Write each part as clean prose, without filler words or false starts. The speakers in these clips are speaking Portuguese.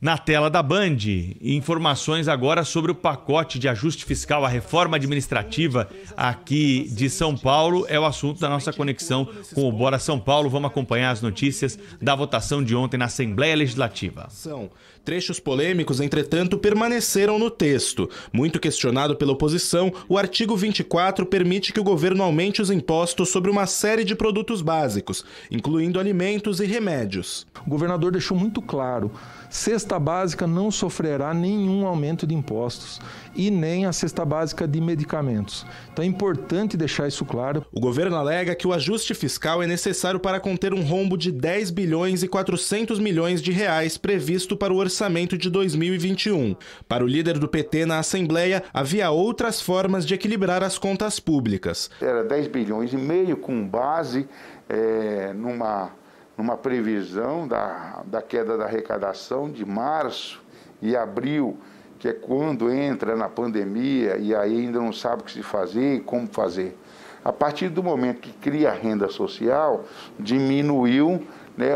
Na tela da Band, informações agora sobre o pacote de ajuste fiscal, a reforma administrativa aqui de São Paulo. É o assunto da nossa conexão com o Bora São Paulo. Vamos acompanhar as notícias da votação de ontem na Assembleia Legislativa. Trechos polêmicos, entretanto, permaneceram no texto. Muito questionado pela oposição, o artigo 24 permite que o governo aumente os impostos sobre uma série de produtos básicos, incluindo alimentos e remédios. O governador deixou muito claro: cesta básica não sofrerá nenhum aumento de impostos e nem a cesta básica de medicamentos. Então é importante deixar isso claro. O governo alega que o ajuste fiscal é necessário para conter um rombo de 10 bilhões e 400 milhões de reais previsto para o orçamento de 2021. Para o líder do PT na Assembleia, havia outras formas de equilibrar as contas públicas. Era 10 bilhões e meio com base numa previsão da queda da arrecadação de março e abril, que é quando entra na pandemia e aí ainda não sabe o que se fazer e como fazer. A partir do momento que cria a renda social, diminuiu,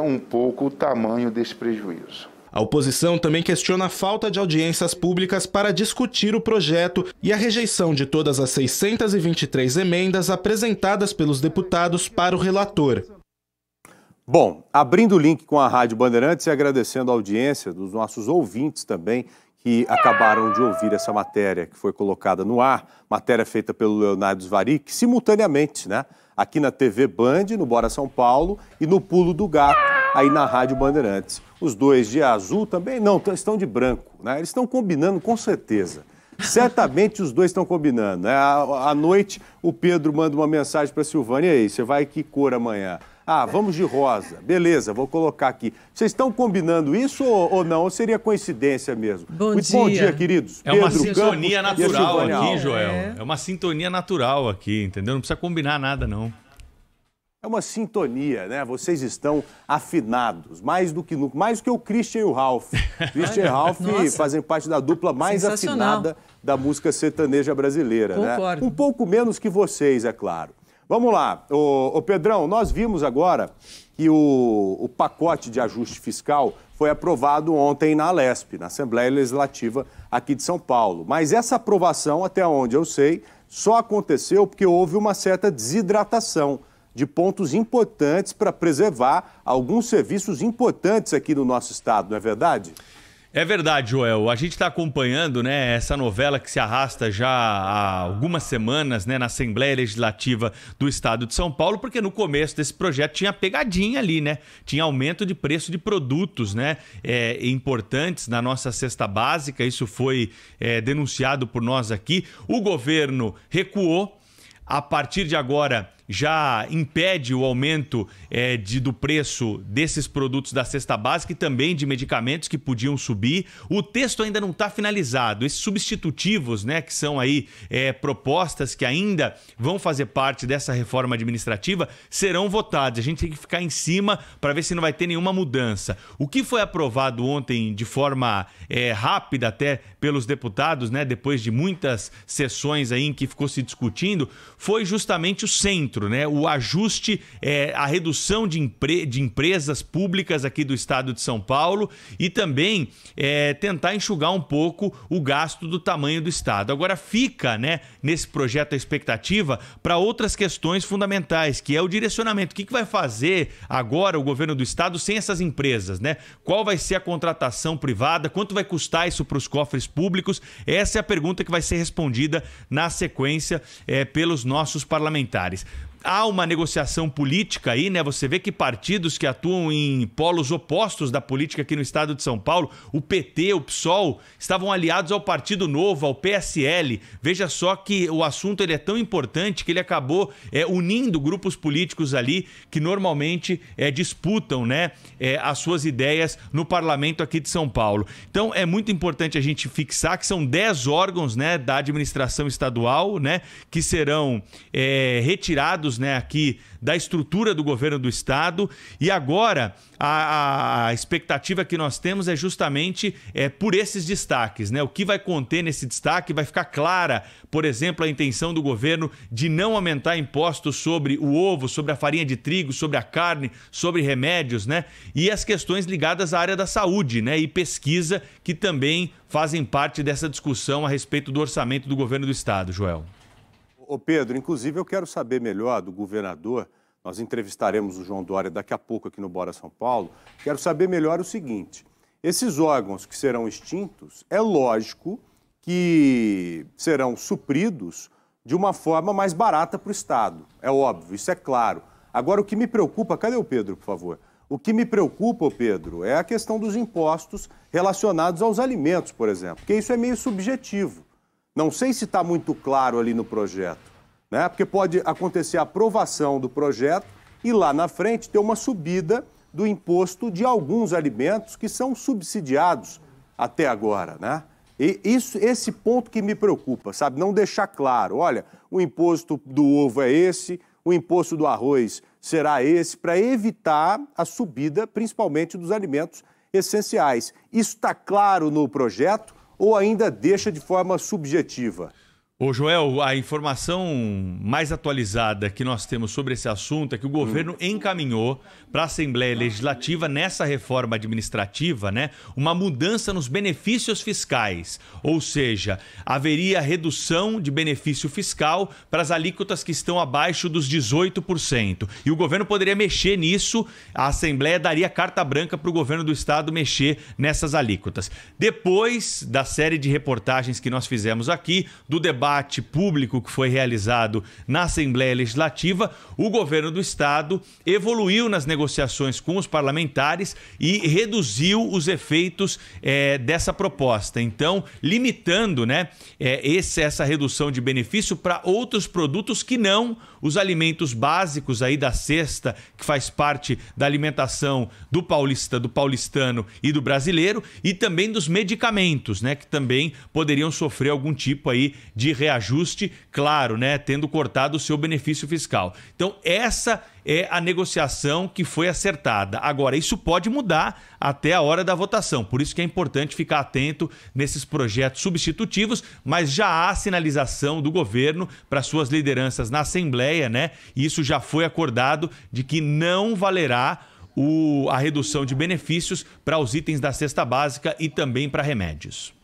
um pouco o tamanho desse prejuízo. A oposição também questiona a falta de audiências públicas para discutir o projeto e a rejeição de todas as 623 emendas apresentadas pelos deputados para o relator. Bom, abrindo o link com a Rádio Bandeirantes e agradecendo a audiência dos nossos ouvintes também que acabaram de ouvir essa matéria que foi colocada no ar, matéria feita pelo Leonardo Svaric, simultaneamente, aqui na TV Band, no Bora São Paulo, e no Pulo do Gato, aí na Rádio Bandeirantes. Os dois de azul também não, estão de branco, Eles estão combinando com certeza. Certamente os dois estão combinando, À noite o Pedro manda uma mensagem para a Silvânia: e aí, você vai que cor amanhã? Vamos de rosa. Beleza, vou colocar aqui. Vocês estão combinando isso ou não? Ou seria coincidência mesmo? Bom dia, queridos. É uma sintonia natural aqui, Joel. É uma sintonia natural aqui, entendeu? Não precisa combinar nada, não. É uma sintonia, Vocês estão afinados, mais do que o Christian e o Ralph. Christian e Ralph fazem parte da dupla mais afinada da música sertaneja brasileira, Concordo. Um pouco menos que vocês, é claro. Vamos lá, ô Pedrão, nós vimos agora que o pacote de ajuste fiscal foi aprovado ontem na Alesp, na Assembleia Legislativa aqui de São Paulo. Mas essa aprovação, até onde eu sei, só aconteceu porque houve uma certa desidratação de pontos importantes para preservar alguns serviços importantes aqui no nosso estado, não é verdade? É verdade, Joel. A gente está acompanhando, essa novela que se arrasta já há algumas semanas, na Assembleia Legislativa do Estado de São Paulo, porque no começo desse projeto tinha pegadinha ali, Tinha aumento de preço de produtos, importantes na nossa cesta básica. Isso foi denunciado por nós aqui. O governo recuou. A partir de agora, já impede o aumento do preço desses produtos da cesta básica e também de medicamentos que podiam subir. O texto ainda não está finalizado. Esses substitutivos, que são aí propostas que ainda vão fazer parte dessa reforma administrativa, serão votados. A gente tem que ficar em cima para ver se não vai ter nenhuma mudança. O que foi aprovado ontem de forma rápida até pelos deputados, depois de muitas sessões aí em que ficou se discutindo, foi justamente o centro, o ajuste, a redução de empresas públicas aqui do estado de São Paulo e também tentar enxugar um pouco o gasto do tamanho do estado. Agora fica, nesse projeto a expectativa para outras questões fundamentais, que é o direcionamento. O que vai fazer agora o governo do estado sem essas empresas, Qual vai ser a contratação privada? Quanto vai custar isso para os cofres públicos? Essa é a pergunta que vai ser respondida na sequência pelos nossos parlamentares. Há uma negociação política aí, Você vê que partidos que atuam em polos opostos da política aqui no estado de São Paulo, o PT, o PSOL, estavam aliados ao Partido Novo, ao PSL. Veja só que o assunto ele é tão importante que ele acabou unindo grupos políticos ali que normalmente disputam, as suas ideias no parlamento aqui de São Paulo. Então é muito importante a gente fixar que são 10 órgãos, da administração estadual, que serão retirados aspectos, né, aqui da estrutura do governo do estado. E agora a expectativa que nós temos é justamente por esses destaques, né? O que vai conter nesse destaque vai ficar clara, por exemplo, a intenção do governo de não aumentar impostos sobre o ovo, sobre a farinha de trigo, sobre a carne, sobre remédios, né? E as questões ligadas à área da saúde, né? E pesquisa, que também fazem parte dessa discussão a respeito do orçamento do governo do estado, Joel. Ô Pedro, inclusive eu quero saber melhor do governador, nós entrevistaremos o João Dória daqui a pouco aqui no Bora São Paulo, quero saber melhor o seguinte, esses órgãos que serão extintos, é lógico que serão supridos de uma forma mais barata para o Estado, é óbvio, isso é claro. Agora o que me preocupa, cadê o Pedro, por favor? O que me preocupa, Pedro, é a questão dos impostos relacionados aos alimentos, por exemplo, porque isso é meio subjetivo. Não sei se está muito claro ali no projeto, né? Porque pode acontecer a aprovação do projeto e lá na frente ter uma subida do imposto de alguns alimentos que são subsidiados até agora, né? E esse ponto que me preocupa, sabe? Não deixar claro, olha, o imposto do ovo é esse, o imposto do arroz será esse, para evitar a subida, principalmente dos alimentos essenciais. Isso está claro no projeto ou ainda deixa de forma subjetiva? Ô Joel, a informação mais atualizada que nós temos sobre esse assunto é que o governo encaminhou para a Assembleia Legislativa, nessa reforma administrativa, né, uma mudança nos benefícios fiscais. Ou seja, haveria redução de benefício fiscal para as alíquotas que estão abaixo dos 18%. E o governo poderia mexer nisso, a Assembleia daria carta branca para o governo do estado mexer nessas alíquotas. Depois da série de reportagens que nós fizemos aqui, do debate público que foi realizado na Assembleia Legislativa, o governo do estado evoluiu nas negociações com os parlamentares e reduziu os efeitos dessa proposta. Então, limitando, né, essa redução de benefício para outros produtos que não os alimentos básicos aí da cesta, que faz parte da alimentação do paulista, do paulistano e do brasileiro, e também dos medicamentos, né, que também poderiam sofrer algum tipo aí de reajuste, claro, né, tendo cortado o seu benefício fiscal. Então, essa é a negociação que foi acertada. Agora, isso pode mudar até a hora da votação, por isso que é importante ficar atento nesses projetos substitutivos, mas já há sinalização do governo para suas lideranças na Assembleia, né? E isso já foi acordado de que não valerá a redução de benefícios para os itens da cesta básica e também para remédios.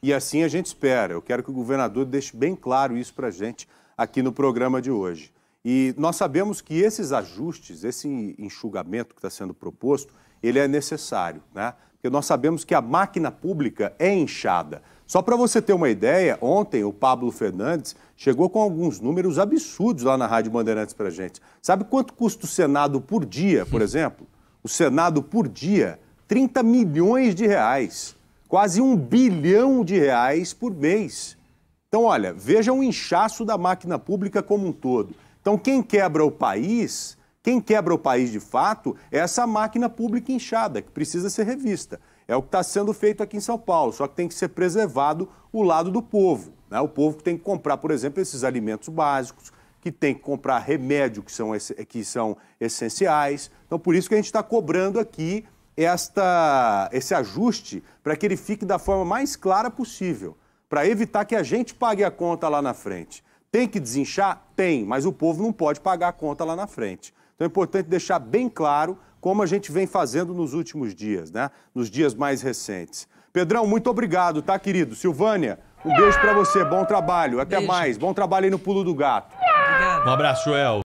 E assim a gente espera. Eu quero que o governador deixe bem claro isso para a gente aqui no programa de hoje. E nós sabemos que esses ajustes, esse enxugamento que está sendo proposto, ele é necessário, né? Porque nós sabemos que a máquina pública é inchada. Só para você ter uma ideia, ontem o Pablo Fernandes chegou com alguns números absurdos lá na Rádio Bandeirantes para a gente. Sabe quanto custa o Senado por dia, por exemplo? O Senado por dia, 30 milhões de reais. Quase R$1 bilhão por mês. Então, olha, veja o inchaço da máquina pública como um todo. Então, quem quebra o país de fato, é essa máquina pública inchada, que precisa ser revista. É o que está sendo feito aqui em São Paulo, só que tem que ser preservado o lado do povo, né? O povo que tem que comprar, por exemplo, esses alimentos básicos, que tem que comprar remédio que são essenciais. Então, por isso que a gente está cobrando aqui esse ajuste para que ele fique da forma mais clara possível, para evitar que a gente pague a conta lá na frente. Tem que desinchar? Tem, mas o povo não pode pagar a conta lá na frente. Então é importante deixar bem claro como a gente vem fazendo nos últimos dias, né? Nos dias mais recentes. Pedrão, muito obrigado, tá, querido? Silvânia, um beijo para você, bom trabalho, até mais. Bom trabalho aí no Pulo do Gato. Um abraço, Joel.